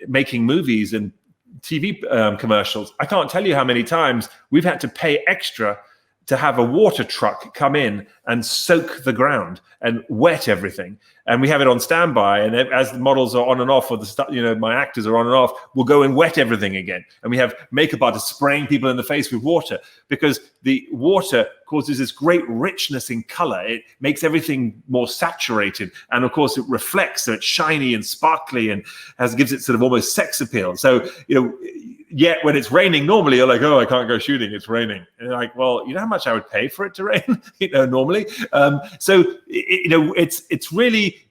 making movies and TV commercials, I can't tell you how many times we've had to pay extra to have a water truck come in and soak the ground and wet everything. And we have it on standby. And as the models are on and off, or my actors are on and off, we'll go and wet everything again. And we have makeup artists spraying people in the face with water, because the water causes this great richness in color. It makes everything more saturated. And of course, it reflects, so it's shiny and sparkly and gives it sort of almost sex appeal. So, yet when it's raining normally, you're like, oh, I can't go shooting, it's raining. And you're like, well, you know how much I would pay for it to rain, normally. It's really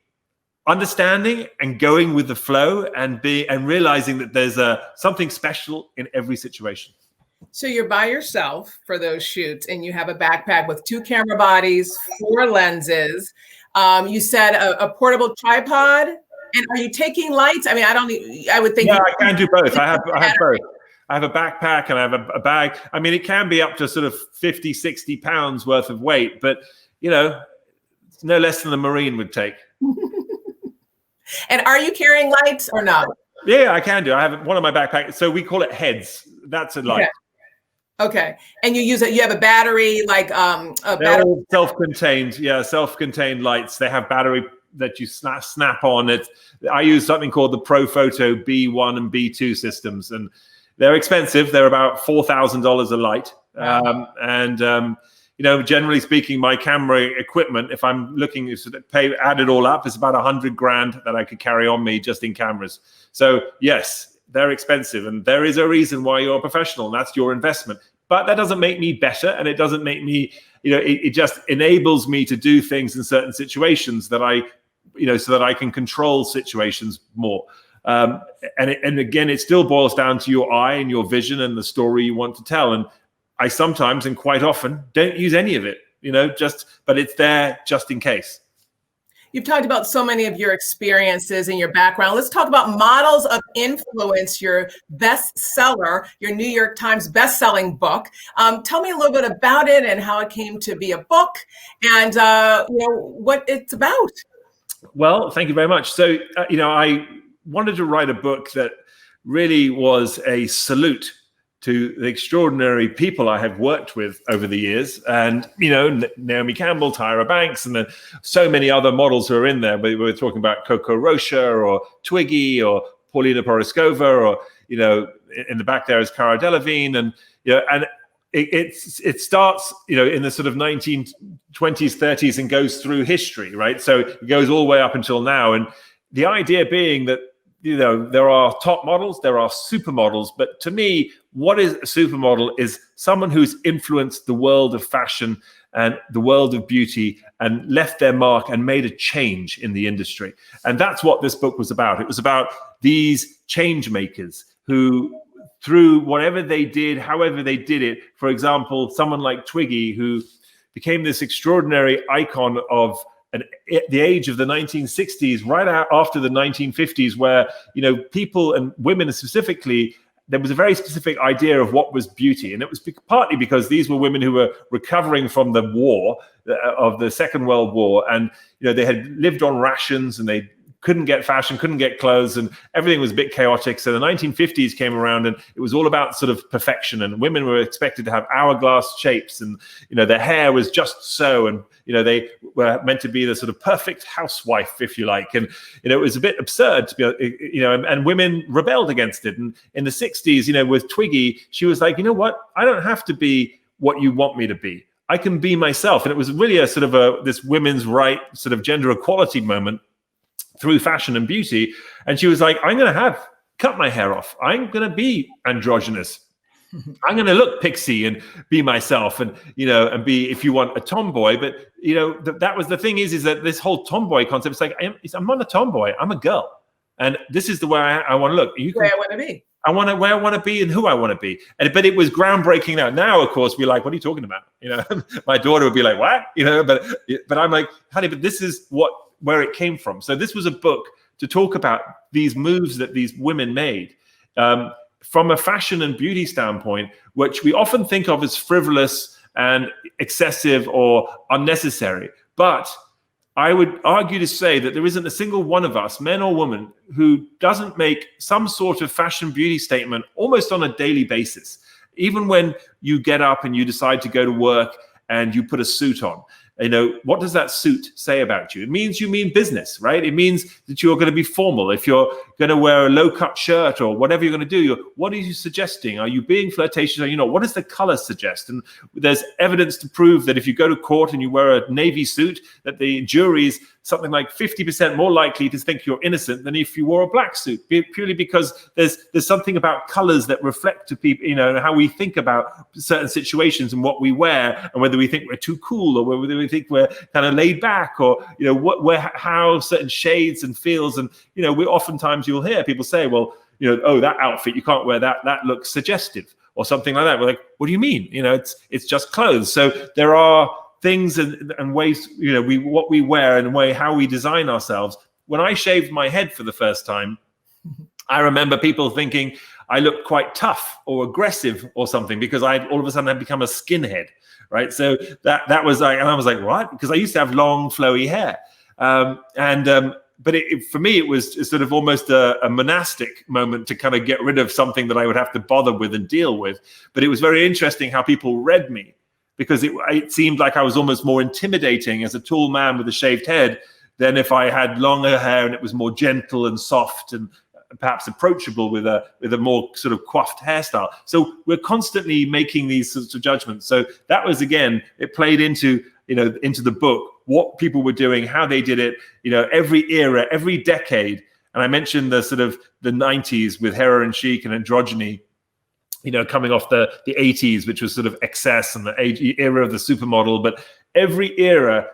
understanding and going with the flow and realizing that there's something special in every situation. So you're by yourself for those shoots, and you have a backpack with 2 camera bodies, 4 lenses. You said a portable tripod. And are you taking lights? I mean, I would think. Yeah, I can do both. I have both. I have a backpack and I have a bag. I mean, it can be up to sort of 50, 60 pounds worth of weight, but, it's no less than the Marine would take. And are you carrying lights or not? Yeah, I can do. I have one on my backpack. So we call it heads. That's a light. Okay. And you have a battery, like They're all self-contained. Yeah, self-contained lights. They have battery that you snap on it. I use something called the ProPhoto B1 and B2 systems, and they're expensive. They're about $4,000 a light. Wow. Generally speaking, my camera equipment, if I'm looking to add it all up, it's about $100,000 that I could carry on me just in cameras. So yes, they're expensive, and there is a reason why you're a professional, and that's your investment. But that doesn't make me better, and it doesn't make me, it just enables me to do things in certain situations that so that I can control situations more. And again, it still boils down to your eye and your vision and the story you want to tell. And I sometimes, and quite often, don't use any of it, but it's there just in case. You've talked about so many of your experiences and your background. Let's talk about Models of Influence, your bestseller, your New York Times bestselling book. Tell me a little bit about it and how it came to be a book, and what it's about. Well, thank you very much. So, I wanted to write a book that really was a salute to the extraordinary people I have worked with over the years. And, Naomi Campbell, Tyra Banks, and then so many other models who are in there. We were talking about Coco Rocha or Twiggy or Paulina Poroskova, or, in the back there is Cara Delevingne. And, it starts, in the sort of 1920s, 30s and goes through history, right? So it goes all the way up until now. And the idea being that, there are top models, there are supermodels, but to me, what is a supermodel is someone who's influenced the world of fashion and the world of beauty and left their mark and made a change in the industry. And that's what this book was about. It was about these change makers who, through whatever they did, however they did it, for example, someone like Twiggy, who became this extraordinary icon of the age of the 1960s, right out after the 1950s, where, people and women specifically, there was a very specific idea of what was beauty. And it was partly because these were women who were recovering from the war, of the Second World War. And, they had lived on rations, and they couldn't get fashion, couldn't get clothes, and everything was a bit chaotic. So the 1950s came around, and it was all about sort of perfection, and women were expected to have hourglass shapes, and their hair was just so, and they were meant to be the sort of perfect housewife, if you like. And it was a bit absurd to be, and women rebelled against it. And in the 60s, with Twiggy, she was like, what, I don't have to be what you want me to be. I can be myself. And it was really a sort of this women's right, sort of gender equality moment through fashion and beauty. And she was like, I'm going to cut my hair off. I'm going to be androgynous. I'm going to look pixie and be myself, and, and be, if you want, a tomboy. But, that was the thing is that this whole tomboy concept, it's like, I'm not a tomboy, I'm a girl. And this is the way I want to look. Where I want to be. Where I want to be and who I want to be. But it was groundbreaking now. Now, of course, we're like, what are you talking about? My daughter would be like, what? But I'm like, honey, but this is where it came from. So this was a book to talk about these moves that these women made from a fashion and beauty standpoint, which we often think of as frivolous and excessive or unnecessary. But I would argue to say that there isn't a single one of us, men or women, who doesn't make some sort of fashion beauty statement almost on a daily basis. Even when you get up and you decide to go to work and you put a suit on, what does that suit say about you? It means you mean business, right? It means that you're going to be formal. If you're going to wear a low-cut shirt or whatever you're going to do, what are you suggesting? Are you being flirtatious? Are you not? What does the color suggest? And there's evidence to prove that if you go to court and you wear a navy suit, that the jury's something like 50% more likely to think you're innocent than if you wore a black suit, purely because there's something about colors that reflect to people, how we think about certain situations and what we wear, and whether we think we're too cool or whether we think we're kind of laid back, or how certain shades and feels. And we oftentimes you'll hear people say, well, oh, that outfit, you can't wear that looks suggestive, or something like that. We're like, what do you mean? It's just clothes. So there are things and ways, what we wear and how we design ourselves. When I shaved my head for the first time, I remember people thinking I looked quite tough or aggressive or something, because all of a sudden I'd become a skinhead, right? So that was like, and I was like, what? Because I used to have long, flowy hair. But for me, it was sort of almost a monastic moment to kind of get rid of something that I would have to bother with and deal with. But it was very interesting how people read me, because it seemed like I was almost more intimidating as a tall man with a shaved head than if I had longer hair and it was more gentle and soft and perhaps approachable with a more sort of coiffed hairstyle. So we're constantly making these sorts of judgments. So that was, again, it played into the book, what people were doing, how they did it, every era, every decade. And I mentioned the 90s with heroin chic and androgyny, coming off the 80s, which was sort of excess and the era of the supermodel. But every era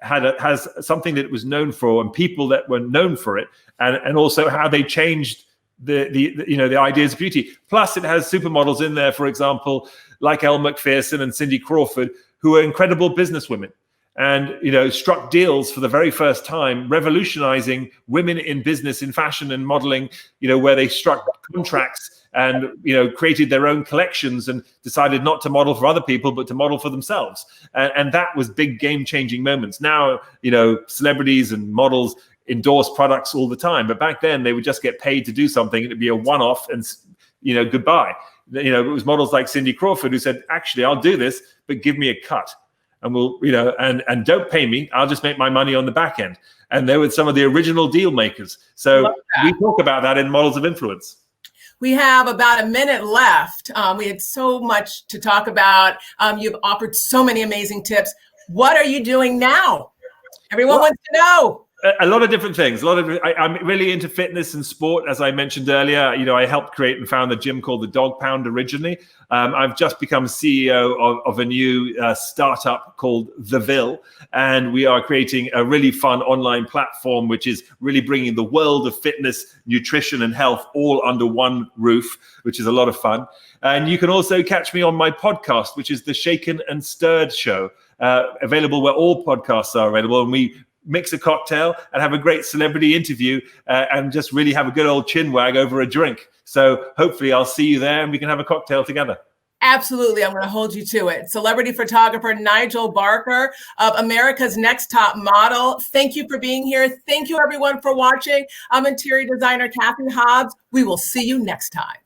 has something that it was known for, and people that were known for it, and also how they changed the ideas of beauty. Plus, it has supermodels in there, for example, like Elle Macpherson and Cindy Crawford, who are incredible businesswomen, and struck deals for the very first time, revolutionizing women in business, in fashion and modeling, where they struck contracts and created their own collections and decided not to model for other people but to model for themselves. And that was big game-changing moments. Now celebrities and models endorse products all the time, but back then they would just get paid to do something. It'd be a one-off and goodbye. It was models like Cindy Crawford who said, actually, I'll do this, but give me a cut. And we'll, and don't pay me. I'll just make my money on the back end. And they were some of the original deal makers. So we talk about that in Models of Influence. We have about a minute left. We had so much to talk about. You've offered so many amazing tips. What are you doing now? Everyone wants to know. A lot of different things. I'm really into fitness and sport, as I mentioned earlier. I helped create and found the gym called the Dog Pound originally. I've just become CEO of a new startup called The Ville, and we are creating a really fun online platform, which is really bringing the world of fitness, nutrition, and health all under one roof, which is a lot of fun. And you can also catch me on my podcast, which is the Shaken and Stirred Show, available where all podcasts are available, and we mix a cocktail and have a great celebrity interview and just really have a good old chin wag over a drink. So hopefully I'll see you there and we can have a cocktail together. Absolutely. I'm going to hold you to it. Celebrity photographer Nigel Barker of America's Next Top Model. Thank you for being here. Thank you, everyone, for watching. I'm interior designer Cathy Hobbs. We will see you next time.